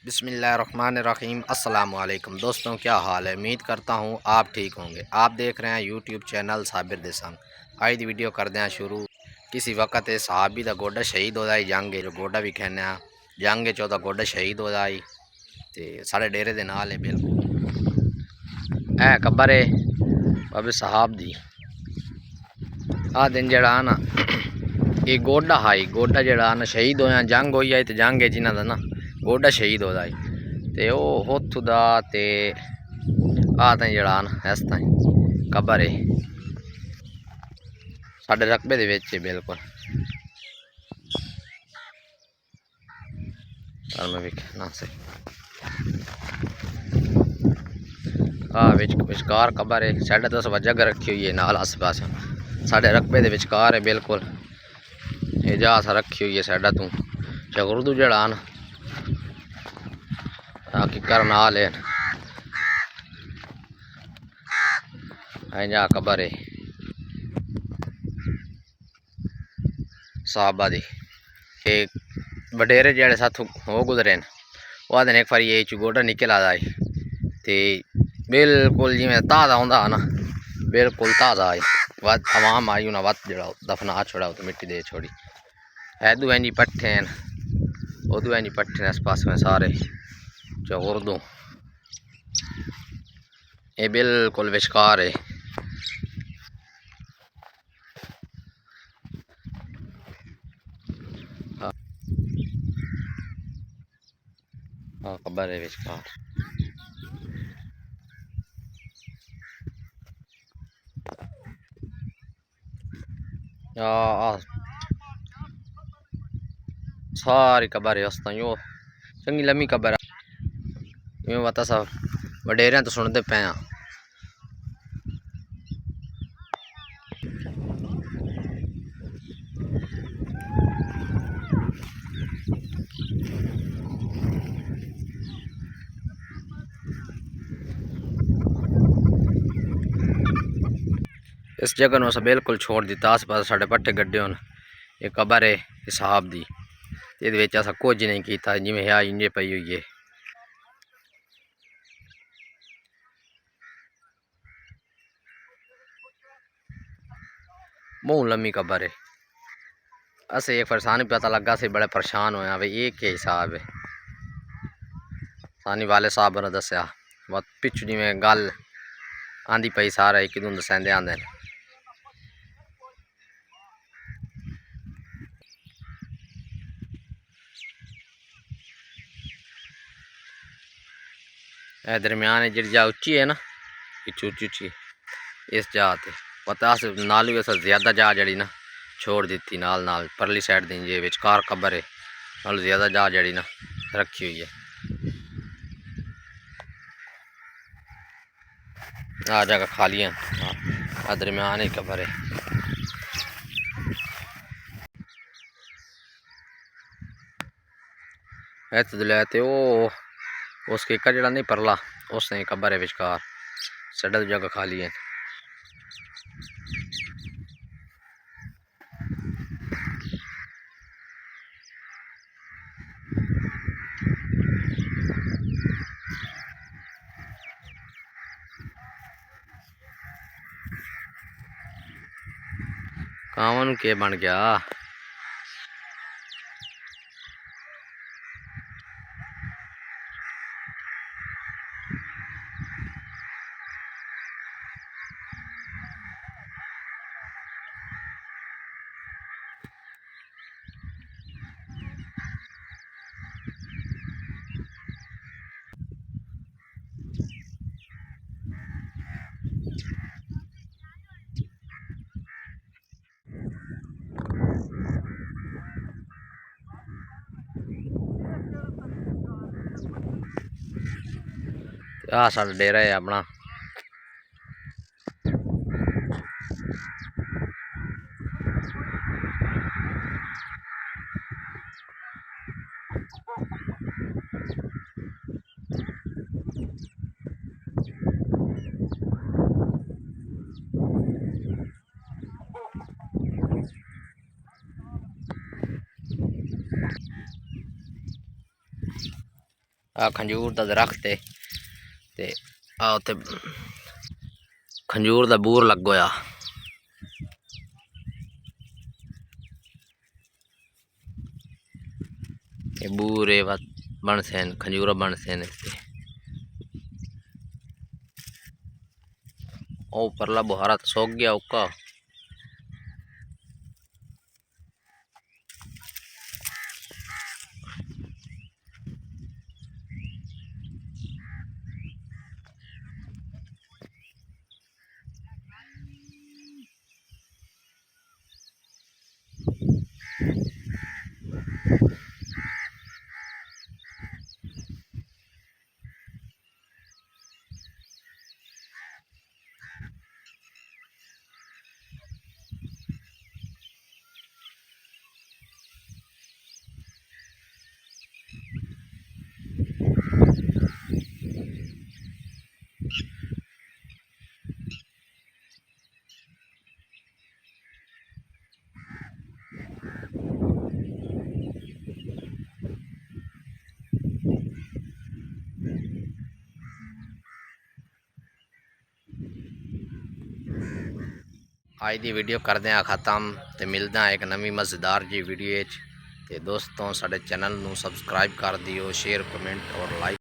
बिस्मिल्लाहिर्रहमानिर्रहीम। अस्सलाम वालेकुम दोस्तों, क्या हाल है। उम्मीद करता हूँ आप ठीक होंगे। आप देख रहे हैं यूट्यूब चैनल साबिर दिसंग। आज दी वीडियो करते हैं शुरू। किसी वक्त सहाबी का गोडा शहीद हो जाए जंग जो गोडा भी कहने जंग चौदह गोडा शहीद हो जाए तो साढ़े डेरे के नाल है बिल्कुल है कबर है बाबे साहब दी। आ दिन जड़ा ना ये गोडा हाई गोडा जड़ा ना शहीद होया जंग हो जाए तो जंग है जिन्हों का ना गोडा शहीद हो जाए तो वह उत्थू का तो आ ताई जड़ा ना इस ताई कबर है साढ़े रकबे दे विच है बिल्कुल। मैं विखना से विचकार कबर है। 10:30 जगह रखी हुई है नाल आस पास साढ़े रकबे दे विचकार है बिल्कुल। इजाज रखी हुई है साइडा तू चगुरदू जड़ा ना किकर नाल है जा कबर है साहबा दी। वडेरे जड़े साथ हो गुजरे वह दिन एक बार ये गोडा निकल आ जाए तो बिल्कुल जिमें ताज़ा होंदा ना बिल्कुल ताज़ा है। वत आवाम आई उन्हें वत जड़ा दफना छोड़ा तो मिट्टी दे छोड़ी ऐदू इंजी पट्ठे उदू इंजी पट्ठे इस पास में सारे चौरदू ये बिल्कुल विचकार है। हाँ कबर है विचकार। सारी कबर है उस ताई चंगी लम्मी कबर है पता सब वडेरिया तो सुनते पे हाँ। इस जगह में बिल्कुल छोड़ दिता आस पास साढ़े पट्टे गड्ढे होन ये कबर है हिसाब दी ये कुछ नहीं किया जिमें है इंजे पई हुई है। बहुत लम्मी कबर है। अस एक फरसान पता लगा से बड़े परेशान होया भाई ये क्या हिसाब है। सानी वाले साहब ने दसिया बहुत पिछू जिमें गल आंदी पई सारा एक दूं दसेंदे आंदे दरम्यान जी जा उच्ची है ना पिछू उच्ची उच्ची इस जा पता नाल भी ज्यादा जा जड़ी ना छोड़ दी नाल नाल परली साइड दी जे विचकार कबर है नाल ज्यादा जा जड़ी ना रखी हुई है। आ जगह खाली है आ दरम्यान ही कबर है। लेते वो उसके का जड़ा नहीं परला उसने कबर है विचकार सड़क जगह खाली है। कावन के बन गया आ साढ़ा डेरा है अपना। आ खंजूर का दरख्त है ते आ उत्ते खंजूर का बूर लगो आ। ये बूरे बन सन खंजूर बन सन ओ परला बुहारा तो सोख गया उका। आज की वीडियो करते हैं ख़त्म तो मिलते हैं एक नवी मज़ेदार जी वीडियो। तो दोस्तों साडे चैनल नू सबसक्राइब कर दियो, शेयर कमेंट और लाइक